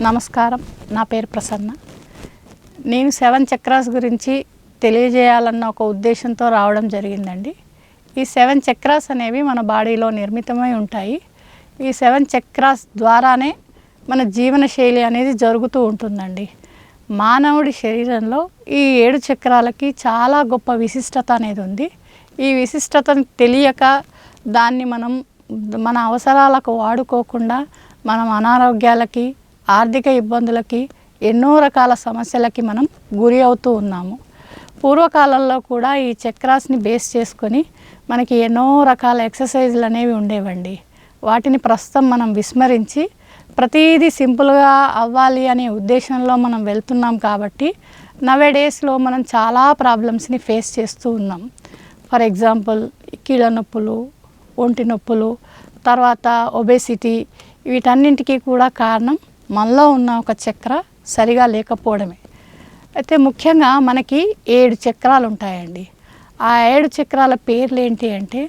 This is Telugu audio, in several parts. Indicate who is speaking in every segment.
Speaker 1: నమస్కారం. నా పేరు ప్రసన్న. నేను 7 చక్రాస్ గురించి తెలియజేయాలన్న ఒక ఉద్దేశంతో రావడం జరిగిందండి. ఈ 7 చక్రాస్ అనేవి మన బాడీలో నిర్మితమై ఉంటాయి. ఈ 7 చక్రాస్ ద్వారానే మన జీవన శైలి అనేది జరుగుతూ ఉంటుందండి. మానవుడి శరీరంలో ఈ 7 చక్రాలకి చాలా గొప్ప విశిష్టత అనేది ఉంది. ఈ విశిష్టతను తెలియక దాన్ని మన అవసరాలకు వాడుకోకుండా మనం అనారోగ్యాలకి, ఆర్థిక ఇబ్బందులకి, ఎన్నో రకాల సమస్యలకి మనం గురి అవుతూ ఉన్నాము. పూర్వకాలంలో కూడా ఈ చక్రాస్ని బేస్ చేసుకొని మనకి ఎన్నో రకాల ఎక్సర్సైజులు అనేవి ఉండేవండి. వాటిని ప్రస్తుతం మనం విస్మరించి ప్రతిదీ సింపుల్గా అవ్వాలి అనే ఉద్దేశంలో మనం వెళ్తున్నాం. కాబట్టి నవేడేస్లో మనం చాలా ప్రాబ్లమ్స్ని ఫేస్ చేస్తూ ఉన్నాం. ఫర్ ఎగ్జాంపుల్ కీళ్ళ నొప్పులు, ఒంటి నొప్పులు, తర్వాత ఒబేసిటీ, వీటన్నింటికీ కూడా కారణం మనలో ఉన్న ఒక చక్ర సరిగా లేకపోవడమే. అయితే ముఖ్యంగా మనకి 7 చక్రాలు ఉంటాయండి. ఆ 7 చక్రాల పేర్లు ఏంటి అంటే,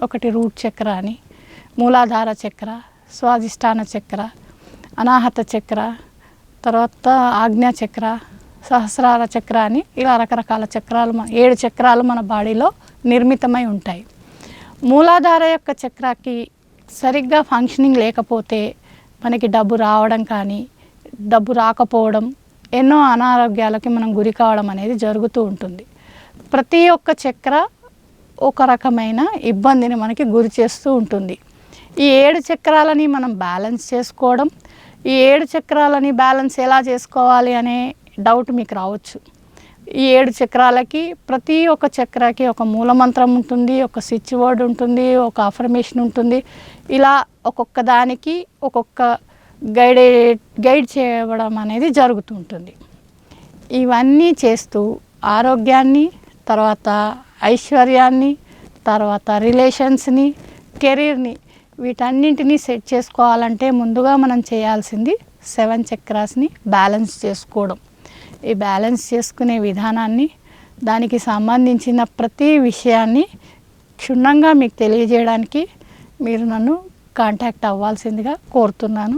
Speaker 1: ఒకటి రూట్ చక్ర అని, మూలాధార చక్ర, స్వాదిష్టాన చక్ర, అనాహత చక్ర, తర్వాత ఆజ్ఞా చక్ర, సహస్రార చక్ర అని ఇలా రకరకాల చక్రాలు 7 చక్రాలు మన బాడీలో నిర్మితమై ఉంటాయి. మూలాధార యొక్క చక్రాకి సరిగ్గా ఫంక్షనింగ్ లేకపోతే మనకి డబ్బు రావడం కానీ, డబ్బు రాకపోవడం, ఎన్నో అనారోగ్యాలకి మనం గురి కావడం అనేది జరుగుతూ ఉంటుంది. ప్రతి ఒక్క చక్ర ఒక రకమైన ఇబ్బందిని మనకి గురి చేస్తూ ఉంటుంది. ఈ 7 చక్రాలని మనం బ్యాలెన్స్ చేసుకోవడం, ఈ 7 చక్రాలని బ్యాలెన్స్ ఎలా చేసుకోవాలి అనే డౌట్ మీకు రావచ్చు. ఈ 7 చక్రాలకి ప్రతి ఒక్క చక్రాకి ఒక మూలమంత్రం ఉంటుంది, ఒక స్విచ్ వర్డ్ ఉంటుంది, ఒక అఫర్మేషన్ ఉంటుంది. ఇలా ఒక్కొక్క దానికి ఒక్కొక్క గైడ్ చేయడం అనేది జరుగుతుంటుంది. ఇవన్నీ చేస్తూ ఆరోగ్యాన్ని, తర్వాత ఐశ్వర్యాన్ని, తర్వాత రిలేషన్స్ని, కెరీర్ని, వీటన్నింటినీ సెట్ చేసుకోవాలంటే ముందుగా మనం చేయాల్సింది 7 చక్రాస్ని బ్యాలెన్స్ చేసుకోవడం. ఈ బ్యాలెన్స్ చేసుకునే విధానాన్ని, దానికి సంబంధించిన ప్రతి విషయాన్ని క్షుణ్ణంగా మీకు తెలియజేయడానికి మీరు నన్ను కాంటాక్ట్ అవ్వాల్సిందిగా కోరుతున్నాను.